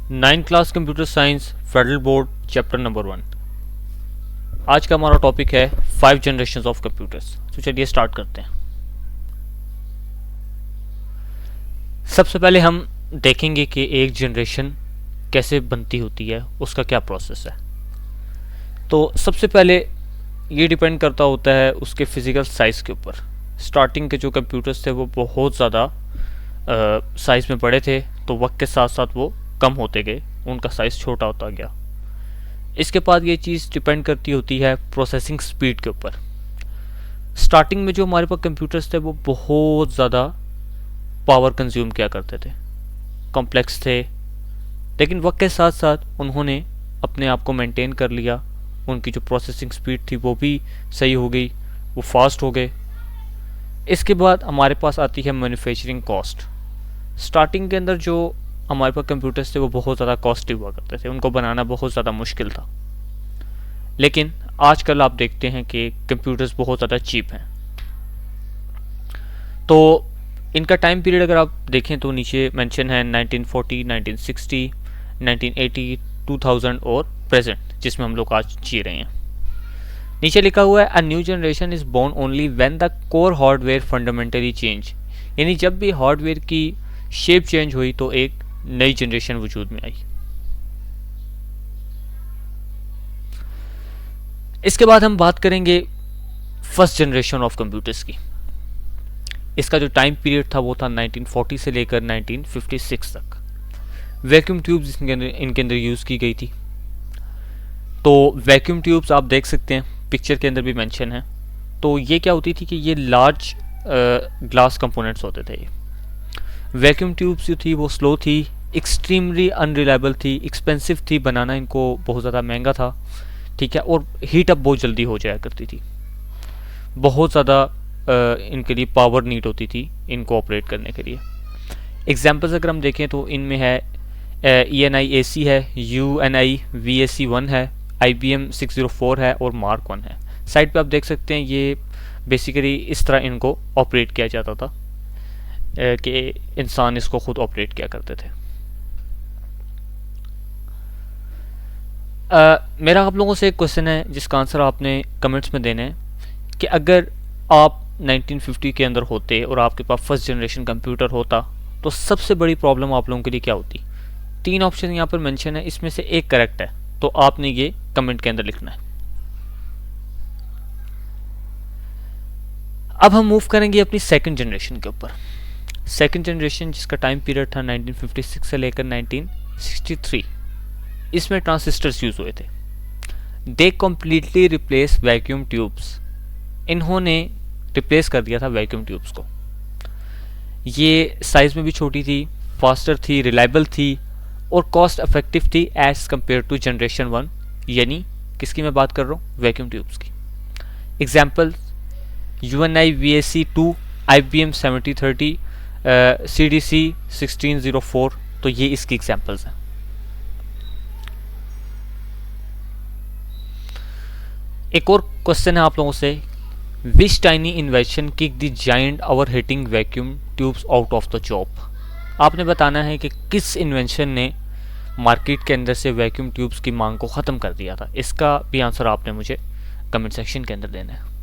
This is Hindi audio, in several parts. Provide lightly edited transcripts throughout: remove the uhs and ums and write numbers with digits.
9th class computer science federal board chapter number 1। आज का हमारा टॉपिक है 5 जनरेशंस ऑफ कंप्यूटर्स। तो चलिए स्टार्ट करते हैं। सबसे पहले हम देखेंगे कि एक जनरेशन कैसे बनती होती है, उसका क्या प्रोसेस है। तो सबसे पहले ये डिपेंड करता होता है उसके फिजिकल साइज़ के ऊपर। स्टार्टिंग के जो कंप्यूटर्स थे वो बहुत ज़्यादा साइज़ में बड़े थे, तो वक्त के साथ साथ वो कम होते गए, उनका साइज़ छोटा होता गया। इसके बाद ये चीज़ डिपेंड करती होती है प्रोसेसिंग स्पीड के ऊपर। स्टार्टिंग में जो हमारे पास कंप्यूटर्स थे वो बहुत ज़्यादा पावर कंज्यूम किया करते थे, कॉम्प्लेक्स थे, लेकिन वक्त के साथ साथ उन्होंने अपने आप को मेंटेन कर लिया। उनकी जो प्रोसेसिंग स्पीड थी वो भी सही हो गई, वो फास्ट हो गए। इसके बाद हमारे पास आती है मैन्युफैक्चरिंग कॉस्ट। स्टार्टिंग के अंदर जो हमारे पास कंप्यूटर्स थे वो बहुत ज़्यादा कॉस्टली हुआ करते थे, उनको बनाना बहुत ज़्यादा मुश्किल था। लेकिन आजकल आप देखते हैं कि कंप्यूटर्स बहुत ज़्यादा चीप हैं। तो इनका टाइम पीरियड अगर आप देखें तो नीचे मेंशन है 1940, 1960, 1980, 2000 और प्रेजेंट, जिसमें हम लोग आज जी रहे हैं। नीचे लिखा हुआ है a new generation is born only when the core hardware fundamentally change, यानी जब भी हार्डवेयर की शेप चेंज हुई तो एक नई जनरेशन वजूद में आई। इसके बाद हम बात करेंगे फर्स्ट जनरेशन ऑफ कंप्यूटर्स की। इसका जो टाइम पीरियड था वो था 1940 से लेकर 1956 तक। वैक्यूम ट्यूब्स इनके अंदर यूज़ की गई थी। तो वैक्यूम ट्यूब्स आप देख सकते हैं, पिक्चर के अंदर भी मेंशन है। तो ये क्या होती थी कि ये लार्ज ग्लास कंपोनेंट्स होते थे। वैक्यूम ट्यूब्स जो थी वो स्लो थी, एक्सट्रीमली अनरिलायबल थी, एक्सपेंसिव थी, बनाना इनको बहुत ज़्यादा महंगा था, ठीक है, और हीट अप बहुत जल्दी हो जाया करती थी। बहुत ज़्यादा इनके लिए पावर नीड होती थी इनको ऑपरेट करने के लिए। एग्जांपल्स अगर हम देखें तो इनमें है ENI AC है, UNI VAC1 है, IBM 604 है और मार्क 1 है। साइड पे आप देख सकते हैं ये बेसिकली इस तरह इनको ऑपरेट किया जाता था कि इंसान इसको खुद ऑपरेट किया करते थे। मेरा आप लोगों से एक क्वेश्चन है जिसका आंसर आपने कमेंट्स में देना है कि अगर आप 1950 के अंदर होते और आपके पास फर्स्ट जनरेशन कंप्यूटर होता तो सबसे बड़ी प्रॉब्लम आप लोगों के लिए क्या होती। 3 ऑप्शन यहाँ पर मेंशन है, इसमें से एक करेक्ट है, तो आपने ये कमेंट के अंदर लिखना है। अब हम मूव करेंगे अपनी सेकंड जनरेशन के ऊपर। सेकंड जनरेशन जिसका टाइम पीरियड था 1956 से लेकर 1963। इसमें ट्रांजिस्टर्स यूज हुए थे। They completely replace vacuum tubes. इन्होंने रिप्लेस कर दिया था वैक्यूम ट्यूब्स को। ये साइज में भी छोटी थी, फास्टर थी, रिलायबल थी और कॉस्ट इफेक्टिव थी एज कम्पेयर टू जनरेशन 1, यानी किसकी मैं बात कर रहा हूँ, वैक्यूम ट्यूब्स की। Example UNI VAC2, IBM 7030, CDC 1604, तो ये इसकी एग्जाम्पल्स हैं। एक और क्वेश्चन है आप लोगों से, which tiny invention kick the giant overheating vacuum tubes out of the job. आपने बताना है कि किस इन्वेंशन ने मार्केट के अंदर से वैक्यूम ट्यूब्स की मांग को ख़त्म कर दिया था। इसका भी आंसर आपने मुझे कमेंट सेक्शन के अंदर देना है।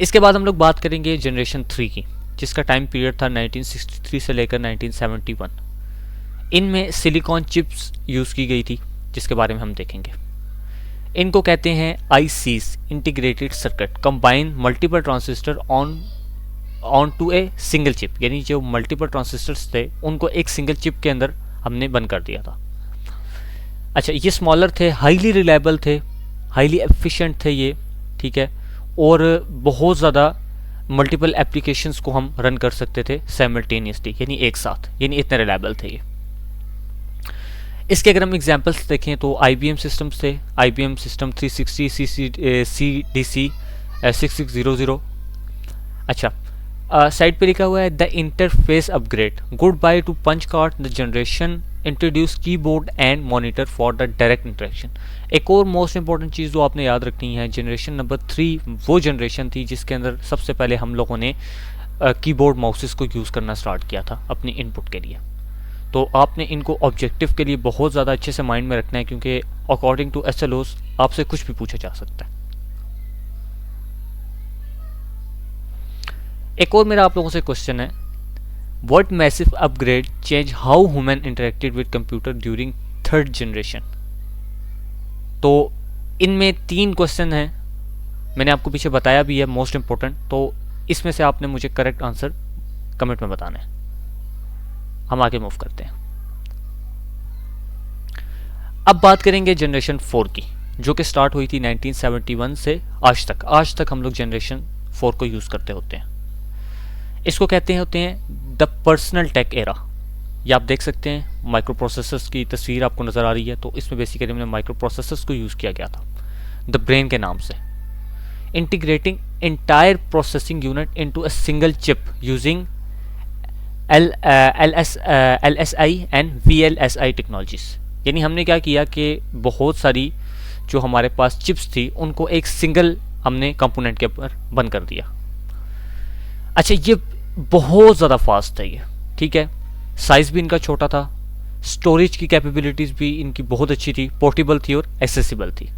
इसके बाद हम लोग बात करेंगे जनरेशन 3 की, जिसका टाइम पीरियड था 1963 से लेकर 1971। इनमें सिलिकॉन चिप्स यूज़ की गई थी, जिसके बारे में हम देखेंगे। इनको कहते हैं ICs, integrated circuit, combine multiple transistor on to a single chip, यानी जो मल्टीपल ट्रांजिस्टर्स थे उनको एक सिंगल चिप के अंदर हमने बंद कर दिया था। अच्छा, ये स्मॉलर थे, हाईली रिलायबल थे, हाईली एफिशिएंट थे ये, ठीक है, और बहुत ज़्यादा मल्टीपल एप्लीकेशंस को हम रन कर सकते थे साइमल्टेनियसली, यानी एक साथ, यानी इतने रिलायबल थे ये। इसके अगर हम एग्जांपल्स देखें तो IBM सिस्टम्स थे, IBM सिस्टम 360, CDC 6600। अच्छा, साइड पे लिखा हुआ है the interface upgrade, goodbye to punch card, the generation introduce keyboard and monitor for the direct interaction. एक और मोस्ट इंपॉर्टेंट चीज़ जो आपने याद रखनी है, जनरेशन नंबर 3 वो जनरेशन थी जिसके अंदर सबसे पहले हम लोगों ने कीबोर्ड माउसेस को यूज़ करना स्टार्ट किया था अपनी इनपुट के लिए। तो आपने इनको ऑब्जेक्टिव के लिए बहुत ज़्यादा अच्छे से माइंड में रखना है, क्योंकि अकॉर्डिंग टू SLOs आपसे कुछ भी पूछा जा सकता है। एक और मेरा आप लोगों से क्वेश्चन है, what massive upgrade change how human interacted with computer during third generation. तो इनमें 3 क्वेश्चन हैं, मैंने आपको पीछे बताया भी है मोस्ट इंपॉर्टेंट, तो इसमें से आपने मुझे करेक्ट आंसर कमेंट में बताना है। हम आगे मूव करते हैं। अब बात करेंगे जनरेशन 4 की, जो कि स्टार्ट हुई थी 1971 से आज तक हम लोग जनरेशन 4 को यूज़ करते होते हैं। इसको कहते हैं द पर्सनल टेक एरा। ये आप देख सकते हैं, माइक्रो प्रोसेसर्स की तस्वीर आपको नज़र आ रही है। तो इसमें बेसिकली हमने माइक्रो प्रोसेसर्स को यूज़ किया गया था द ब्रेन के नाम से। Integrating entire processing unit into a single chip using LSI and VLSI technologies. यानी हमने क्या किया कि बहुत सारी जो हमारे पास चिप्स थी उनको एक सिंगल हमने कंपोनेंट के ऊपर बंद कर दिया। अच्छा, ये बहुत ज़्यादा फास्ट है ये, ठीक है। साइज़ भी इनका छोटा था, स्टोरेज की कैपेबिलिटीज़ भी इनकी बहुत अच्छी थी, पोर्टेबल थी और एसेसिबल थी।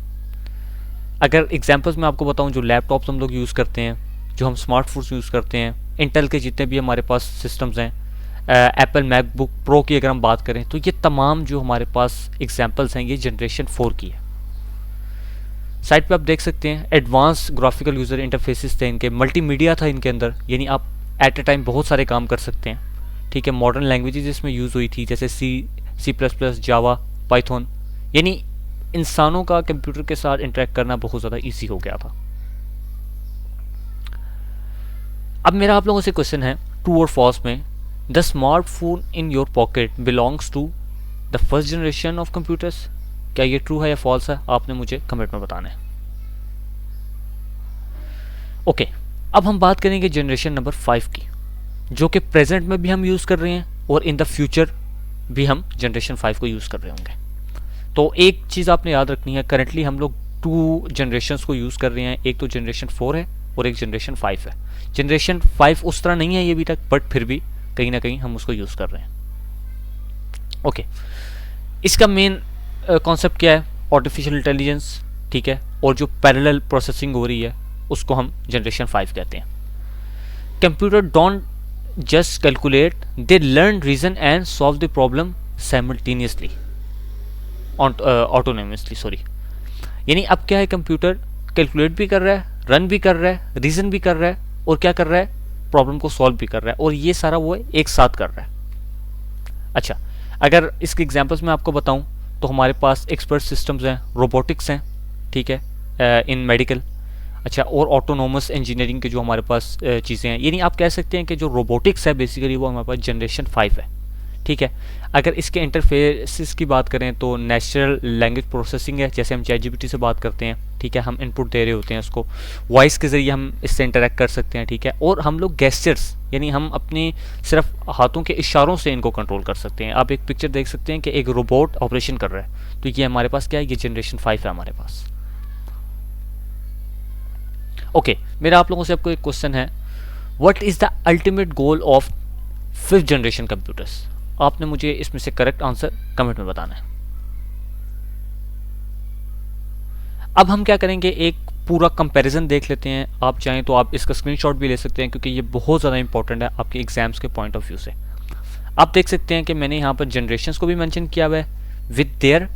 अगर एग्जांपल्स मैं आपको बताऊं, जो लैपटॉप्स हम लोग यूज़ करते हैं, जो हम स्मार्टफोन्स यूज़ करते हैं, इंटेल के जितने भी हमारे पास सिस्टम्स हैं, एप्पल मैकबुक प्रो की अगर हम बात करें, तो ये तमाम जो हमारे पास एग्जांपल्स हैं ये जनरेशन 4 की है। साइड पे आप देख सकते हैं एडवांस ग्राफिकल यूज़र इंटरफेसेस थे इनके, मल्टीमीडिया था इनके अंदर, यानी आप एट ए टाइम बहुत सारे काम कर सकते हैं, ठीक है। मॉडर्न लैंग्वेजेस इसमें यूज़ हुई थी, जैसे C++, जावा, पाइथन। यानी इंसानों का कंप्यूटर के साथ इंटरेक्ट करना बहुत ज़्यादा ईजी हो गया था। अब मेरा आप लोगों से क्वेश्चन है, ट्रू और फॉल्स में, the smartphone in your pocket belongs to the first generation of computers. क्या ये ट्रू है या फॉल्स है, आपने मुझे कमेंट में बताना है। ओके, अब हम बात करेंगे जनरेशन नंबर 5 की, जो कि प्रेजेंट में भी हम यूज़ कर रहे हैं और इन द फ्यूचर भी हम जनरेशन 5 को यूज़ कर रहे होंगे। तो एक चीज़ आपने याद रखनी है, करेंटली हम लोग 2 जनरेशन्स को यूज़ कर रहे हैं, एक तो जनरेशन 4 है और एक जनरेशन 5 है। जनरेशन 5 उस तरह नहीं है ये अभी तक, बट फिर भी कहीं ना कहीं हम उसको यूज़ कर रहे हैं। ओके, इसका मेन कॉन्सेप्ट क्या है, आर्टिफिशियल इंटेलिजेंस, ठीक है, और जो पैरेलल प्रोसेसिंग हो रही है उसको हम जनरेशन 5 कहते हैं। Computer don't just calculate, they learn, reason and solve the problem simultaneously, autonomously, sorry. यानी अब क्या है, कंप्यूटर कैलकुलेट भी कर रहा है, रन भी कर रहा है, रीजन भी कर रहा है, और क्या कर रहा है, प्रॉब्लम को सॉल्व भी कर रहा है, और ये सारा वो एक साथ कर रहा है। अच्छा, अगर इसके एग्जांपल्स मैं आपको बताऊं तो हमारे पास एक्सपर्ट सिस्टम्स हैं, रोबोटिक्स हैं, ठीक है, इन मेडिकल। अच्छा, और ऑटोनोमस इंजीनियरिंग के जो हमारे पास चीज़ें हैं, यानी आप कह सकते हैं कि जो रोबोटिक्स है बेसिकली वो हमारे पास जनरेशन 5 है, ठीक है। अगर इसके इंटरफेसेस की बात करें तो नेचुरल लैंग्वेज प्रोसेसिंग है, जैसे हम ChatGPT से बात करते हैं, ठीक है, हम इनपुट दे रहे होते हैं उसको, वॉइस के ज़रिए हम इससे इंटरेक्ट कर सकते हैं, ठीक है। और हम लोग गेस्चर्स, यानी हम अपने सिर्फ हाथों के इशारों से इनको कंट्रोल कर सकते हैं। आप एक पिक्चर देख सकते हैं कि एक रोबोट ऑपरेशन कर रहा है, तो ये हमारे पास क्या है, ये जनरेशन 5 है हमारे पास। ओके, मेरा आप लोगों से आपको एक क्वेश्चन है, what is the ultimate goal of 5th generation computers. आपने मुझे इसमें से करेक्ट आंसर कमेंट में बताना है। अब हम क्या करेंगे, एक पूरा कंपैरिजन देख लेते हैं। आप चाहें तो आप इसका स्क्रीनशॉट भी ले सकते हैं, क्योंकि ये बहुत ज़्यादा इंपॉर्टेंट है आपके एग्जाम्स के पॉइंट ऑफ व्यू से। आप देख सकते हैं कि मैंने यहाँ पर जनरेशन्स को भी मेंशन किया हुआ है विद देयर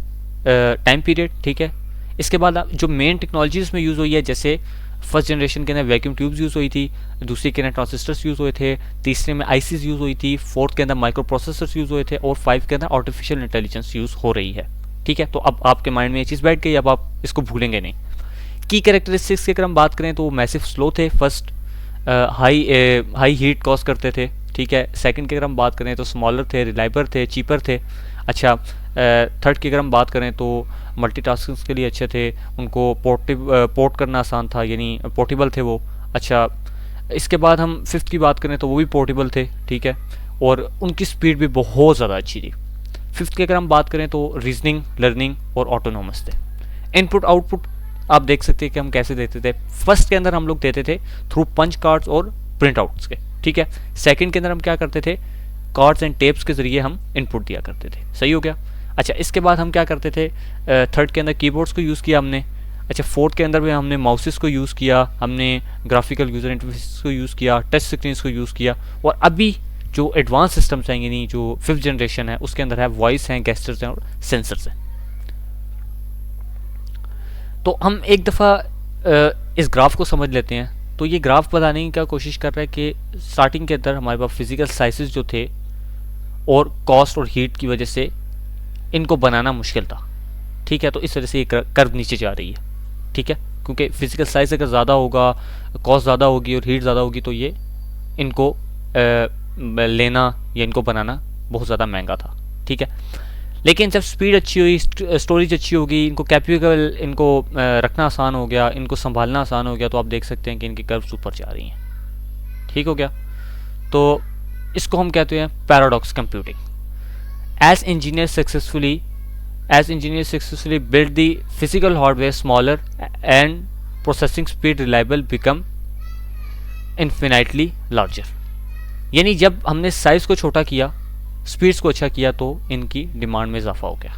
टाइम पीरियड, ठीक है। इसके बाद जो मेन टेक्नोलॉजीज में यूज़ हुई है, जैसे फर्स्ट जनरेशन के अंदर वैक्यूम ट्यूब्स यूज़ हुई थी, दूसरे के अंदर ट्रांजिस्टर्स यूज़ हुए थे, तीसरे में आईसीज यूज़ हुई थी, फोर्थ के अंदर माइक्रो प्रोसेसर्स यूज़ हुए थे, और 5 के अंदर आर्टिफिशियल इंटेलिजेंस यूज़ हो रही है, ठीक है। तो अब आपके माइंड में ये चीज़ बैठ गई, अब आप इसको भूलेंगे नहीं। की कैरेक्टरिस्टिक्स की अगर हम बात करें तो वो मैसिव स्लो थे, फर्स्ट हाई हीट कॉज करते थे, ठीक है। सेकंड की अगर हम बात करें तो स्मॉलर थे, रिलायबल थे, चीपर थे। अच्छा, थर्ड की अगर हम बात करें तो मल्टीटास्किंग के लिए अच्छे थे, उनको पोर्ट करना आसान था, यानी पोर्टेबल थे वो। अच्छा, इसके बाद हम 5th की बात करें तो वो भी पोर्टेबल थे, ठीक है, और उनकी स्पीड भी बहुत ज़्यादा अच्छी थी। 5th की अगर हम बात करें तो रीजनिंग, लर्निंग और ऑटोनोमस थे। इनपुट आउटपुट आप देख सकते हैं कि हम कैसे देते थे। फर्स्ट के अंदर हम लोग देते थे थ्रू पंच कार्ड्स और प्रिंट आउट्स के, ठीक है। सेकंड के अंदर हम क्या करते थे, कार्ड्स एंड टेप्स के ज़रिए हम इनपुट दिया करते थे। सही हो गया। अच्छा, इसके बाद हम क्या करते थे, थर्ड के अंदर कीबोर्ड्स को यूज़ किया हमने। अच्छा, फोर्थ के अंदर भी हमने माउसेस को यूज़ किया, हमने ग्राफिकल यूज़र इंटरफेस को यूज़ किया, टच स्क्रीन को यूज़ किया। और अभी जो एडवांस सिस्टम्स हैं, यानी जो 5th जनरेशन है, उसके अंदर है वॉइस हैं, गेस्टर्स हैं और सेंसर्स हैं। तो हम एक दफ़ा इस ग्राफ को समझ लेते हैं। तो ये ग्राफ बताने की क्या कोशिश कर रहा है कि स्टार्टिंग के अंदर हमारे पास फिजिकल साइजेस जो थे और कॉस्ट और हीट की वजह से इनको बनाना मुश्किल था। ठीक है, तो इस वजह से ये कर्व नीचे जा रही है। ठीक है, क्योंकि फिजिकल साइज अगर ज़्यादा होगा, कॉस्ट ज़्यादा होगी और हीट ज़्यादा होगी, तो ये इनको लेना या इनको बनाना बहुत ज़्यादा महंगा था। ठीक है, लेकिन जब स्पीड अच्छी हुई, स्टोरेज अच्छी होगी, इनको कैपेबल, इनको रखना आसान हो गया, इनको संभालना आसान हो गया, तो आप देख सकते हैं कि इनकी कर्व्स ऊपर जा रही हैं। ठीक हो गया। तो इसको हम कहते हैं paradox computing. As engineer successfully build the physical hardware smaller and processing speed reliable become infinitely larger। यानी जब हमने साइज को छोटा किया, स्पीड्स को अच्छा किया, तो इनकी डिमांड में इजाफा हो गया।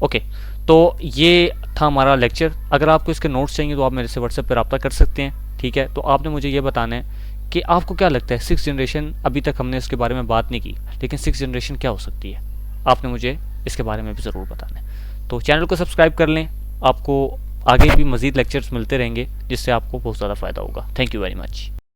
ओके, तो ये था हमारा लेक्चर। अगर आपको इसके नोट्स चाहिए तो आप मेरे से व्हाट्सएप पर रब्ता कर सकते हैं। ठीक है, तो आपने मुझे ये बताना है कि आपको क्या लगता है 6th जनरेशन, अभी तक हमने इसके बारे में बात नहीं की, लेकिन 6th जनरेशन क्या हो सकती है, आपने मुझे इसके बारे में भी ज़रूर बताना है। तो चैनल को सब्सक्राइब कर लें, आपको आगे भी मज़ीद लेक्चर्स मिलते रहेंगे जिससे आपको बहुत ज़्यादा फ़ायदा होगा। Thank you very much.